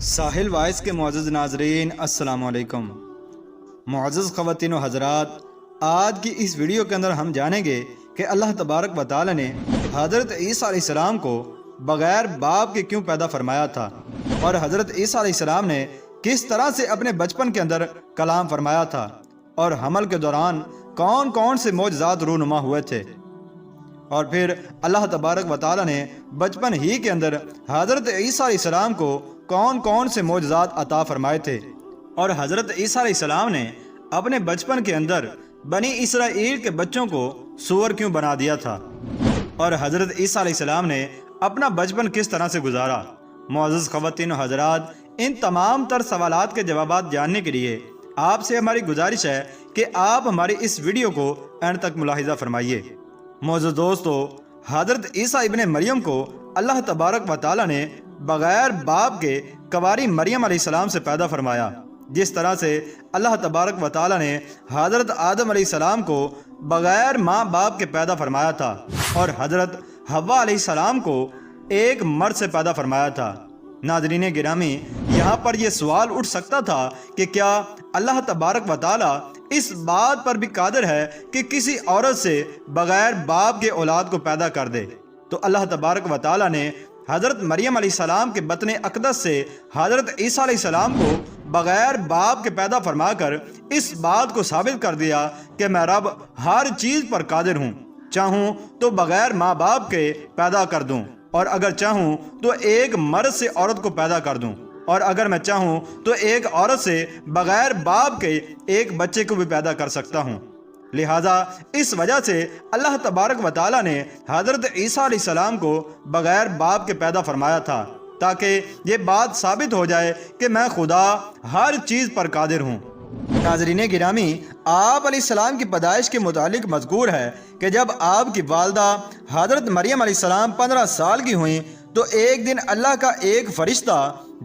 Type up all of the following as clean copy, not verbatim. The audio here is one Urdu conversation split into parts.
ساحل وائس کے معزز ناظرین السلام علیکم۔ معزز خواتین و حضرات، آج کی اس ویڈیو کے اندر ہم جانیں گے کہ اللہ تبارک و تعالی نے حضرت عیسیٰ علیہ السلام کو بغیر باپ کے کیوں پیدا فرمایا تھا، اور حضرت عیسیٰ علیہ السلام نے کس طرح سے اپنے بچپن کے اندر کلام فرمایا تھا، اور حمل کے دوران کون کون سے معجزات رونما ہوئے تھے، اور پھر اللہ تبارک و تعالی نے بچپن ہی کے اندر حضرت عیسیٰ علیہ السلام کو کون کون سے معجزات عطا فرمائے تھے، اور حضرت عیسیٰ علیہ السلام نے اپنے بچپن کے اندر بنی اسرائیل کے بچوں کو سور کیوں بنا دیا تھا، اور حضرت عیسیٰ علیہ السلام نے اپنا بچپن کس طرح سے گزارا۔ معزز خواتین و حضرات، ان تمام تر سوالات کے جوابات جاننے کے لیے آپ سے ہماری گزارش ہے کہ آپ ہماری اس ویڈیو کو اینڈ تک ملاحظہ فرمائیے۔ معزز دوستو، حضرت عیسیٰ ابن مریم کو اللہ تبارک و تعالی نے بغیر باپ کے کنواری مریم علیہ السلام سے پیدا فرمایا، جس طرح سے اللہ تبارک و تعالی نے حضرت آدم علیہ السلام کو بغیر ماں باپ کے پیدا فرمایا تھا، اور حضرت حوا علیہ السلام کو ایک مرد سے پیدا فرمایا تھا۔ ناظرین گرامی، یہاں پر یہ سوال اٹھ سکتا تھا کہ کیا اللہ تبارک و تعالی اس بات پر بھی قادر ہے کہ کسی عورت سے بغیر باپ کے اولاد کو پیدا کر دے؟ تو اللہ تبارک و تعالی نے حضرت مریم علیہ السلام کے بطن اقدس سے حضرت عیسیٰ علیہ السلام کو بغیر باپ کے پیدا فرما کر اس بات کو ثابت کر دیا کہ میں رب ہر چیز پر قادر ہوں، چاہوں تو بغیر ماں باپ کے پیدا کر دوں، اور اگر چاہوں تو ایک مرد سے عورت کو پیدا کر دوں، اور اگر میں چاہوں تو ایک عورت سے بغیر باپ کے ایک بچے کو بھی پیدا کر سکتا ہوں۔ لہٰذا اس وجہ سے اللہ تبارک و تعالی نے حضرت عیسیٰ علیہ السلام کو بغیر باپ کے پیدا فرمایا تھا، تاکہ یہ بات ثابت ہو جائے کہ میں خدا ہر چیز پر قادر ہوں۔ ناظرین گرامی، آپ علیہ السلام کی پیدائش کے متعلق مذکور ہے کہ جب آپ کی والدہ حضرت مریم علیہ السلام 15 سال کی ہوئیں تو ایک دن اللہ کا ایک فرشتہ،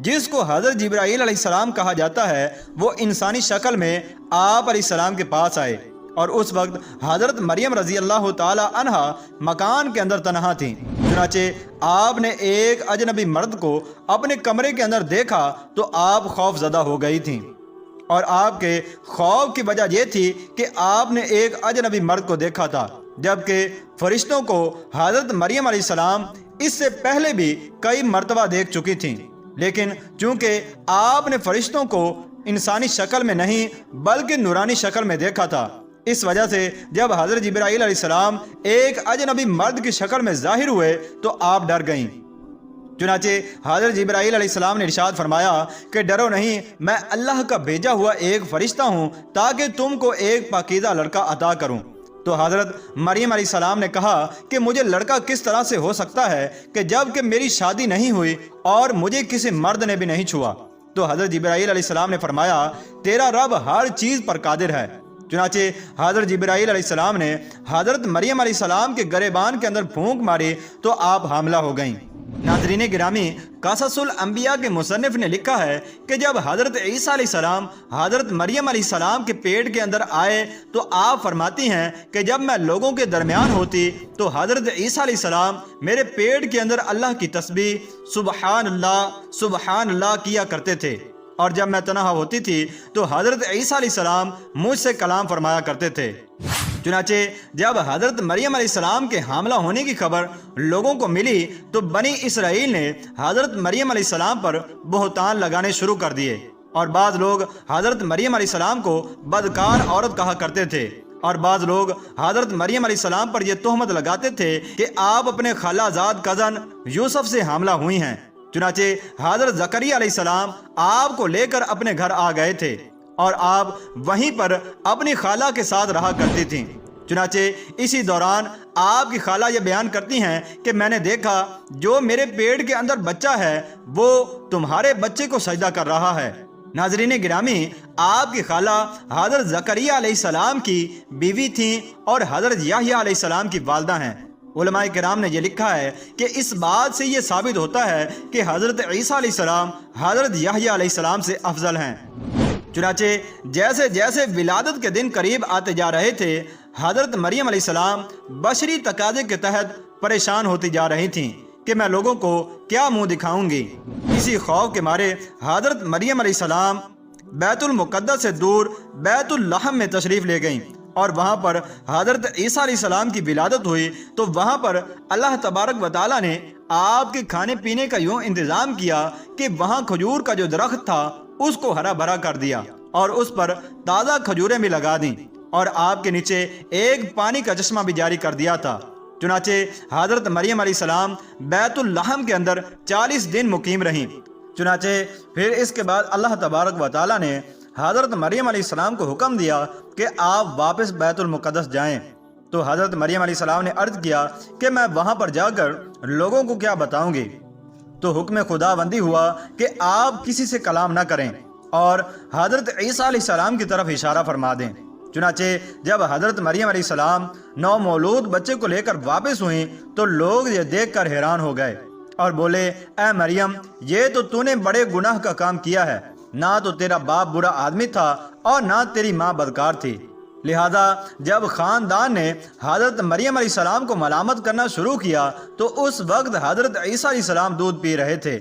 جس کو حضرت جبرائیل علیہ السلام کہا جاتا ہے، وہ انسانی شکل میں آپ علیہ السلام کے پاس آئے، اور اس وقت حضرت مریم رضی اللہ تعالی عنہ مکان کے اندر تنہا تھیں۔ چنانچہ آپ نے ایک اجنبی مرد کو اپنے کمرے کے اندر دیکھا تو آپ خوف زدہ ہو گئی تھیں، اور آپ کے خوف کی وجہ یہ تھی کہ آپ نے ایک اجنبی مرد کو دیکھا تھا، جبکہ فرشتوں کو حضرت مریم علیہ السلام اس سے پہلے بھی کئی مرتبہ دیکھ چکی تھیں، لیکن چونکہ آپ نے فرشتوں کو انسانی شکل میں نہیں بلکہ نورانی شکل میں دیکھا تھا، اس وجہ سے جب حضرت جبرائیل علیہ السلام ایک اجنبی مرد کی شکل میں ظاہر ہوئے تو آپ ڈر گئیں۔ چنانچہ حضرت جبرائیل علیہ السلام نے ارشاد فرمایا کہ ڈرو نہیں، میں اللہ کا بھیجا ہوا ایک فرشتہ ہوں تاکہ تم کو ایک پاکیزہ لڑکا عطا کروں۔ تو حضرت مریم علیہ السلام نے کہا کہ مجھے لڑکا کس طرح سے ہو سکتا ہے کہ جب کہ میری شادی نہیں ہوئی اور مجھے کسی مرد نے بھی نہیں چھوا؟ تو حضرت جبرائیل علیہ السلام نے فرمایا تیرا رب ہر چیز پر قادر ہے۔ چنانچہ حضرت جبرائیل علیہ السلام نے حضرت مریم علیہ السلام کے گریبان کے اندر پھونک ماری تو آپ حاملہ ہو گئیں۔ ناظرین گرامی، قصص الانبیاء کے مصنف نے لکھا ہے کہ جب حضرت عیسیٰ علیہ السلام حضرت مریم علیہ السلام کے پیٹ کے اندر آئے تو آپ فرماتی ہیں کہ جب میں لوگوں کے درمیان ہوتی تو حضرت عیسیٰ علیہ السلام میرے پیٹ کے اندر اللہ کی تسبیح سبحان اللہ کیا کرتے تھے، اور جب میں تنہا ہوتی تھی تو حضرت عیسیٰ علیہ السلام مجھ سے کلام فرمایا کرتے تھے۔ چنانچہ جب حضرت مریم علیہ السلام کے حاملہ ہونے کی خبر لوگوں کو ملی تو بنی اسرائیل نے حضرت مریم علیہ السلام پر بہتان لگانے شروع کر دیے، اور بعض لوگ حضرت مریم علیہ السلام کو بدکار عورت کہا کرتے تھے، اور بعض لوگ حضرت مریم علیہ السلام پر یہ تہمت لگاتے تھے کہ آپ اپنے خالہ زاد کزن یوسف سے حاملہ ہوئی ہیں۔ چنانچہ حضرت زکریا علیہ السلام آپ کو لے کر اپنے گھر آ گئے تھے، اور آپ وہیں پر اپنی خالہ کے ساتھ رہا کرتی تھیں۔ چنانچہ اسی دوران آپ کی خالہ یہ بیان کرتی ہیں کہ میں نے دیکھا جو میرے پیٹ کے اندر بچہ ہے وہ تمہارے بچے کو سجدہ کر رہا ہے۔ ناظرین گرامی، آپ کی خالہ حضرت زکریا علیہ السلام کی بیوی تھیں اور حضرت یحییٰ علیہ السلام کی والدہ ہیں۔ علماء کرام نے یہ لکھا ہے کہ اس بات سے یہ ثابت ہوتا ہے کہ حضرت عیسیٰ علیہ السلام حضرت یحییٰ علیہ السلام سے افضل ہیں۔ چنانچہ جیسے جیسے ولادت کے دن قریب آتے جا رہے تھے، حضرت مریم علیہ السلام بشری تقاضے کے تحت پریشان ہوتی جا رہی تھیں کہ میں لوگوں کو کیا منہ دکھاؤں گی۔ اسی خوف کے مارے حضرت مریم علیہ السلام بیت المقدس سے دور بیت اللحم میں تشریف لے گئیں، اور وہاں پر حضرت عیسیٰ علیہ السلام کی ولادت ہوئی تو وہاں پر اللہ تبارک و تعالیٰ نے آپ کے کھانے پینے کا یوں انتظام کیا کہ وہاں کھجور کا جو درخت تھا اس کو ہرا بھرا کر دیا اور اس پر تازہ کھجوریں بھی لگا دیں، اور آپ کے نیچے ایک پانی کا چشمہ بھی جاری کر دیا تھا۔ چنانچہ حضرت مریم علیہ السلام بیت اللحم کے اندر 40 دن مقیم رہیں۔ چنانچہ پھر اس کے بعد اللہ تبارک و تعالیٰ نے حضرت مریم علیہ السلام کو حکم دیا کہ آپ واپس بیت المقدس جائیں۔ تو حضرت مریم علیہ السلام نے عرض کیا کہ میں وہاں پر جا کر لوگوں کو کیا بتاؤں گی؟ تو حکم خداوندی ہوا کہ آپ کسی سے کلام نہ کریں اور حضرت عیسیٰ علیہ السلام کی طرف اشارہ فرما دیں۔ چنانچہ جب حضرت مریم علیہ السلام نو مولود بچے کو لے کر واپس ہوئیں تو لوگ یہ دیکھ کر حیران ہو گئے اور بولے، اے مریم، یہ تو نے بڑے گناہ کا کام کیا ہے، نہ تو تیرا باپ برا آدمی تھا اور نہ تیری ماں بدکار تھی۔ لہذا جب خاندان نے حضرت مریم علیہ السلام کو ملامت کرنا شروع کیا تو اس وقت حضرت عیسیٰ علیہ السلام دودھ پی رہے تھے۔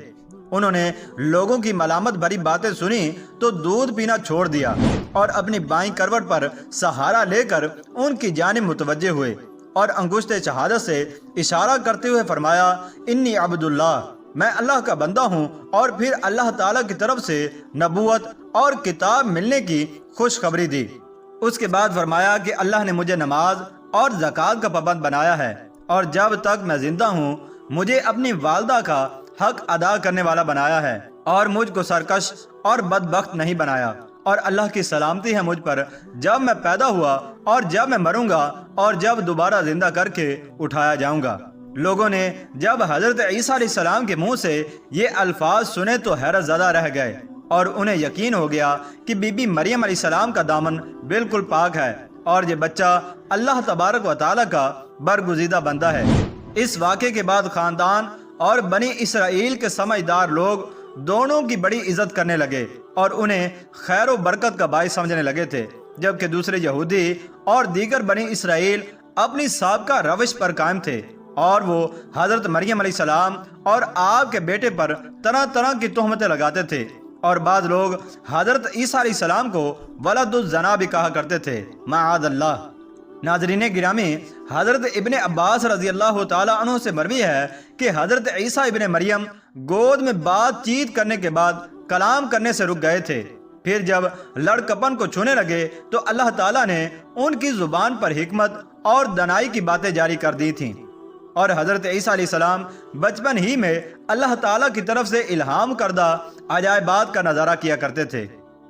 انہوں نے لوگوں کی ملامت بھری باتیں سنی تو دودھ پینا چھوڑ دیا اور اپنی بائیں کروٹ پر سہارا لے کر ان کی جانب متوجہ ہوئے اور انگشت شہادت سے اشارہ کرتے ہوئے فرمایا، انی عبداللہ، میں اللہ کا بندہ ہوں، اور پھر اللہ تعالیٰ کی طرف سے نبوت اور کتاب ملنے کی خوشخبری دی۔ اس کے بعد فرمایا کہ اللہ نے مجھے نماز اور زکوٰۃ کا پابند بنایا ہے، اور جب تک میں زندہ ہوں مجھے اپنی والدہ کا حق ادا کرنے والا بنایا ہے، اور مجھ کو سرکش اور بدبخت نہیں بنایا، اور اللہ کی سلامتی ہے مجھ پر جب میں پیدا ہوا اور جب میں مروں گا اور جب دوبارہ زندہ کر کے اٹھایا جاؤں گا۔ لوگوں نے جب حضرت عیسیٰ علیہ السلام کے منہ سے یہ الفاظ سنے تو حیرت زدہ رہ گئے، اور انہیں یقین ہو گیا کہ بی بی مریم علیہ السلام کا دامن بالکل پاک ہے اور یہ بچہ اللہ تبارک و تعالیٰ کا برگزیدہ بندہ ہے۔ اس واقعے کے بعد خاندان اور بنی اسرائیل کے سمجھدار لوگ دونوں کی بڑی عزت کرنے لگے اور انہیں خیر و برکت کا باعث سمجھنے لگے تھے، جبکہ دوسرے یہودی اور دیگر بنی اسرائیل اپنی سابقہ روش پر قائم تھے، اور وہ حضرت مریم علیہ السلام اور آپ کے بیٹے پر طرح طرح کی تہمتیں لگاتے تھے، اور بعض لوگ حضرت عیسیٰ علیہ السلام کو ولد الزنا بھی کہا کرتے تھے، معاذ اللہ۔ ناظرین گرامی، حضرت ابن عباس رضی اللہ تعالیٰ عنہ سے مروی ہے کہ حضرت عیسیٰ ابن مریم گود میں بات چیت کرنے کے بعد کلام کرنے سے رک گئے تھے۔ پھر جب لڑکپن کو چھونے لگے تو اللہ تعالیٰ نے ان کی زبان پر حکمت اور دانائی کی باتیں جاری کر دی تھیں، اور حضرت عیسیٰ علیہ السلام بچپن ہی میں اللہ تعالیٰ کی طرف سے الہام کردہ عجائبات کا نظارہ کیا کرتے تھے۔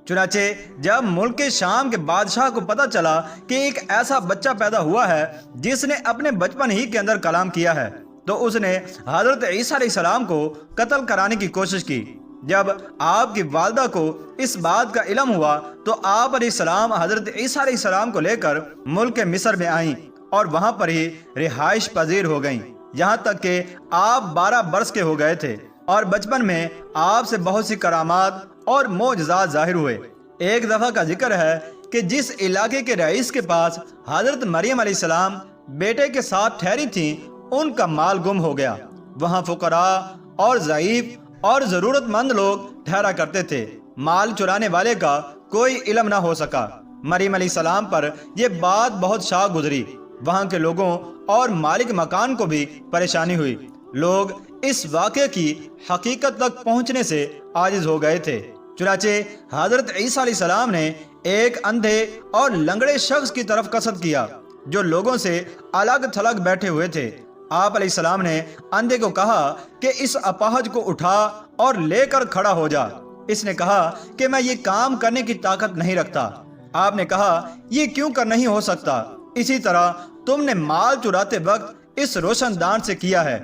چنانچہ جب ملک شام کے بادشاہ کو پتہ چلا کہ ایک ایسا بچہ پیدا ہوا ہے جس نے اپنے بچپن ہی کے اندر کلام کیا ہے، تو اس نے حضرت عیسیٰ علیہ السلام کو قتل کرانے کی کوشش کی۔ جب آپ کی والدہ کو اس بات کا علم ہوا تو آپ علیہ السلام حضرت عیسیٰ علیہ السلام کو لے کر ملک مصر میں آئیں اور وہاں پر ہی رہائش پذیر ہو گئیں، یہاں تک کہ آپ 12 برس کے ہو گئے تھے، اور بچپن میں آپ سے بہت سی کرامات اور معجزات ظاہر ہوئے۔ ایک دفعہ کا ذکر ہے کہ جس علاقے کے رئیس کے پاس حضرت مریم علیہ السلام بیٹے کے ساتھ ٹھہری تھیں ان کا مال گم ہو گیا۔ وہاں فقراء اور ضعیف اور ضرورت مند لوگ ٹھہرا کرتے تھے۔ مال چرانے والے کا کوئی علم نہ ہو سکا۔ مریم علیہ السلام پر یہ بات بہت شاق گزری۔ وہاں کے لوگوں اور مالک مکان کو بھی پریشانی ہوئی۔ لوگ اس واقعے کی حقیقت تک پہنچنے سے عاجز ہو گئے تھے۔ چنانچہ حضرت عیسیٰ علیہ السلام نے ایک اندھے اور لنگڑے شخص کی طرف قصد کیا جو لوگوں سے الگ تھلگ بیٹھے ہوئے تھے۔ آپ علیہ السلام نے اندھے کو کہا کہ اس اپاہج کو اٹھا اور لے کر کھڑا ہو جا۔ اس نے کہا کہ میں یہ کام کرنے کی طاقت نہیں رکھتا۔ آپ نے کہا یہ کیوں کر نہیں ہو سکتا؟ اسی طرح تم نے مال چراتے وقت اس روشن دان سے کیا ہے۔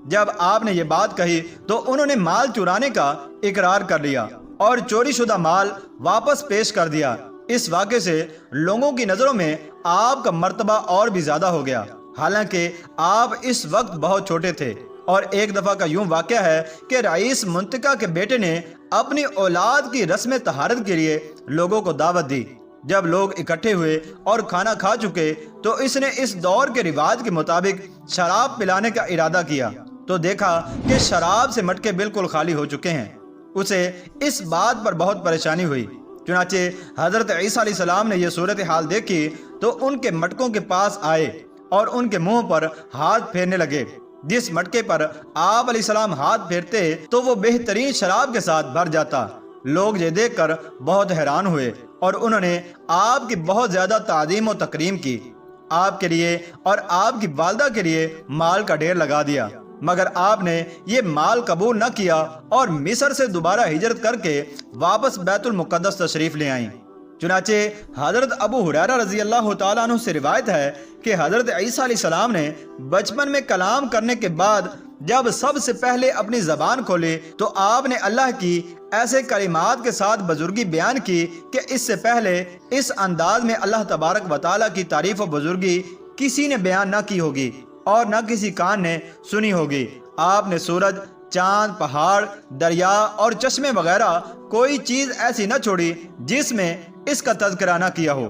جب آپ نے یہ بات کہی تو انہوں نے مال چرانے کا اقرار کر لیا اور چوری شدہ مال واپس پیش کر دیا۔ اس واقعے سے لوگوں کی نظروں میں آپ کا مرتبہ اور بھی زیادہ ہو گیا، حالانکہ آپ اس وقت بہت چھوٹے تھے۔ اور ایک دفعہ کا یوں واقعہ ہے کہ رئیس منتقا کے بیٹے نے اپنی اولاد کی رسم طہارت کے لیے لوگوں کو دعوت دی۔ جب لوگ اکٹھے ہوئے اور کھانا کھا چکے تو اس نے اس دور کے رواج کے مطابق شراب پلانے کا ارادہ کیا۔ تو دیکھا کہ شراب سے مٹکے بالکل خالی ہو چکے ہیں۔ اسے اس بات پر بہت پریشانی ہوئی۔ چنانچہ حضرت عیسیٰ علیہ السلام نے یہ صورتحال دیکھی تو ان کے مٹکوں کے پاس آئے اور ان کے منہ پر ہاتھ پھیرنے لگے۔ جس مٹکے پر آپ علیہ السلام ہاتھ پھیرتے تو وہ بہترین شراب کے ساتھ بھر جاتا۔ لوگ یہ دیکھ کر بہت حیران ہوئے اور انہوں نے آپ کی بہت زیادہ تعظیم و تکریم کی۔ آپ کے لیے اور آپ کی والدہ کے لیے مال کا ڈھیر لگا دیا، مگر آپ نے یہ مال قبول نہ کیا اور مصر سے دوبارہ ہجرت کر کے واپس بیت المقدس تشریف لے آئیں۔ چنانچہ حضرت ابو ہریرہ رضی اللہ تعالیٰ عنہ سے روایت ہے کہ حضرت عیسیٰ علیہ السلام نے بچپن میں کلام کرنے کے بعد جب سب سے پہلے اپنی زبان کھولی تو آپ نے اللہ کی ایسے کلمات کے ساتھ بزرگی بیان کی کہ اس سے پہلے اس انداز میں اللہ تبارک و تعالیٰ کی تعریف و بزرگی کسی نے بیان نہ کی ہوگی اور نہ کسی کان نے سنی ہوگی۔ آپ نے سورج، چاند، پہاڑ، دریا اور چشمے وغیرہ کوئی چیز ایسی نہ چھوڑی جس میں اس کا تذکرہ نہ کیا ہو۔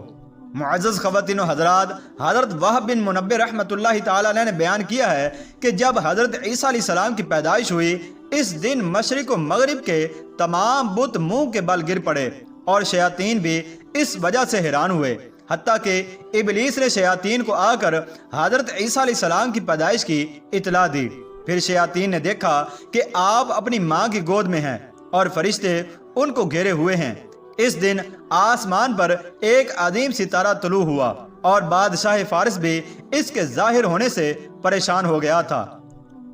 معزز خواتین و حضرات، حضرت وہب بن منبہ رحمۃ اللہ تعالیٰ علیہ نے بیان کیا ہے کہ جب حضرت عیسیٰ علیہ السلام کی پیدائش ہوئی اس دن مشرق و مغرب کے تمام بت منہ کے بل گر پڑے اور شیاطین بھی اس وجہ سے حیران ہوئے، حتیٰ کہ ابلیس نے شیاطین کو آ کر حضرت عیسیٰ علیہ السلام کی پیدائش کی اطلاع دی۔ پھر شیاطین نے دیکھا کہ آپ اپنی ماں کی گود میں ہیں اور فرشتے ان کو گھیرے ہوئے ہیں۔ اس دن آسمان پر ایک عظیم ستارہ طلوع ہوا اور بادشاہ فارس بھی اس کے ظاہر ہونے سے پریشان ہو گیا تھا۔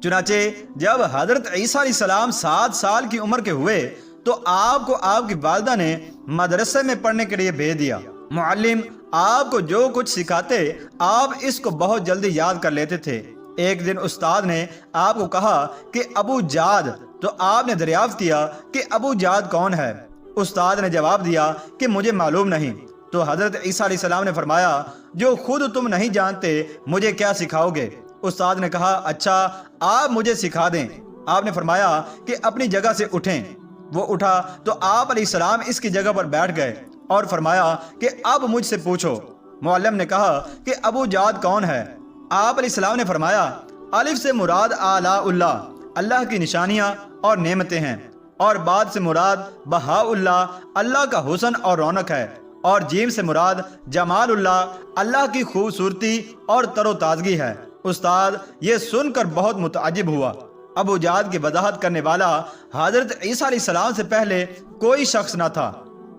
چنانچہ جب حضرت عیسیٰ علیہ السلام 7 سال کی عمر کے ہوئے تو آپ کو آپ کی والدہ نے مدرسے میں پڑھنے کے لیے بھیج دیا۔ معلم آپ کو جو کچھ سکھاتے آپ اس کو بہت جلدی یاد کر لیتے تھے۔ ایک دن استاد نے آپ کو کہا کہ ابو جاد، تو آپ نے دریافت کیا کہ ابو جاد کون ہے؟ استاد نے جواب دیا کہ مجھے معلوم نہیں۔ تو حضرت عیسیٰ علیہ السلام نے فرمایا جو خود تم نہیں جانتے مجھے کیا سکھاؤ گے؟ استاد نے کہا اچھا آپ مجھے سکھا دیں۔ آپ نے فرمایا کہ اپنی جگہ سے اٹھیں۔ وہ اٹھا تو آپ علیہ السلام اس کی جگہ پر بیٹھ گئے اور فرمایا کہ اب مجھ سے پوچھو۔ معلم نے کہا کہ ابو جاد کون ہے؟ آپ علیہ السلام نے فرمایا الف سے مراد آلاء اللہ، اللہ کی نشانیاں اور نعمتیں ہیں، اور بعد سے مراد بہاء اللہ، اللہ کا حسن اور رونق ہے، اور جیم سے مراد جمال اللہ، اللہ کی خوبصورتی اور تر و تازگی ہے۔ استاد یہ سن کر بہت متعجب ہوا۔ ابو جاد کی وضاحت کرنے والا حضرت عیسیٰ علیہ السلام سے پہلے کوئی شخص نہ تھا،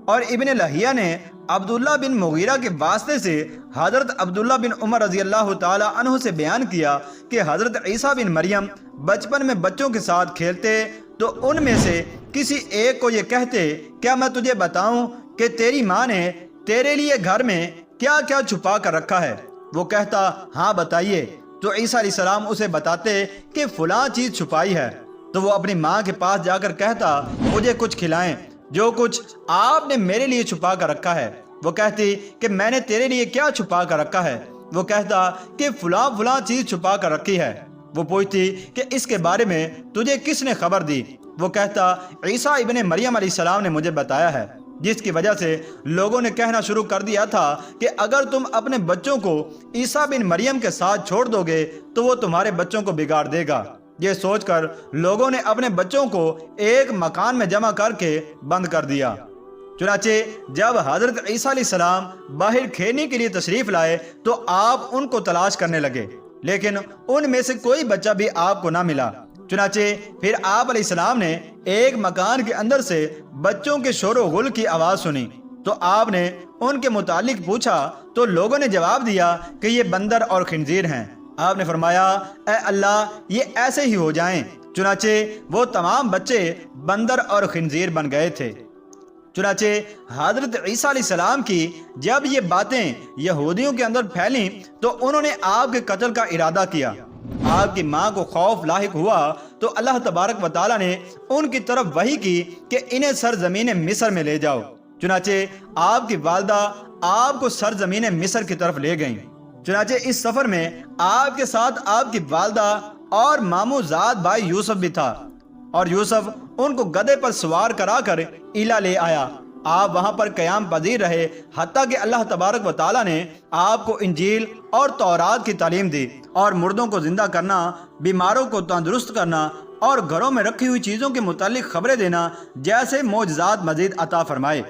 اور ابن لہیہ نے عبداللہ بن مغیرہ کے واسطے سے حضرت عبداللہ بن عمر رضی اللہ تعالی عنہ سے بیان کیا کہ حضرت عیسیٰ بن مریم بچپن میں بچوں کے ساتھ کھیلتے تو ان میں سے کسی ایک کو یہ کہتے کیا میں تجھے بتاؤں کہ تیری ماں نے تیرے لیے گھر میں کیا کیا چھپا کر رکھا ہے؟ وہ کہتا ہاں بتائیے۔ تو عیسیٰ علیہ السلام اسے بتاتے کہ فلاں چیز چھپائی ہے۔ تو وہ اپنی ماں کے پاس جا کر کہتا مجھے کچھ کھلائیں جو کچھ آپ نے میرے لیے چھپا کر رکھا ہے۔ وہ کہتی کہ میں نے تیرے لیے کیا چھپا کر رکھا ہے؟ وہ کہتا کہ فلاں فلاں چیز چھپا کر رکھی ہے۔ وہ پوچھتی کہ اس کے بارے میں تجھے کس نے خبر دی؟ وہ کہتا عیسیٰ ابن مریم علیہ السلام نے مجھے بتایا ہے، جس کی وجہ سے لوگوں نے کہنا شروع کر دیا تھا کہ اگر تم اپنے بچوں کو عیسیٰ بن مریم کے ساتھ چھوڑ دو گے تو وہ تمہارے بچوں کو بگاڑ دے گا۔ یہ سوچ کر لوگوں نے اپنے بچوں کو ایک مکان میں جمع کر کے بند کر دیا۔ چنانچہ جب حضرت عیسیٰ علیہ السلام باہر کھیلنے کے لیے تشریف لائے تو آپ ان کو تلاش کرنے لگے، لیکن ان میں سے کوئی بچہ بھی آپ کو نہ ملا۔ چنانچہ پھر آپ علیہ السلام نے ایک مکان کے اندر سے بچوں کے شور و غل کی آواز سنی تو آپ نے ان کے متعلق پوچھا تو لوگوں نے جواب دیا کہ یہ بندر اور خنزیر ہیں۔ آپ نے فرمایا اے اللہ یہ ایسے ہی ہو جائیں۔ چنانچہ وہ تمام بچے بندر اور خنزیر بن گئے تھے۔ چنانچہ حضرت عیسیٰ علیہ السلام کی جب یہ باتیں یہودیوں کے اندر پھیلیں تو انہوں نے آپ کے قتل کا ارادہ کیا۔ آپ کی ماں کو خوف لاحق ہوا تو اللہ تبارک و تعالیٰ نے ان کی طرف وحی کی کہ انہیں سرزمین مصر میں لے جاؤ۔ چنانچہ آپ کی والدہ آپ کو سرزمین مصر کی طرف لے گئیں۔ چنانچہ اس سفر میں آپ کے ساتھ آپ کی والدہ اور ماموں زاد بھائی یوسف بھی تھا، اور یوسف ان کو گدھے پر سوار کرا کر ایلا لے آیا۔ آپ وہاں پر قیام پذیر رہے حتیٰ کہ اللہ تبارک و تعالیٰ نے آپ کو انجیل اور تورات کی تعلیم دی اور مردوں کو زندہ کرنا بیماروں کو تندرست کرنا اور گھروں میں رکھی ہوئی چیزوں کے متعلق خبریں دینا جیسے معجزات مزید عطا فرمائے۔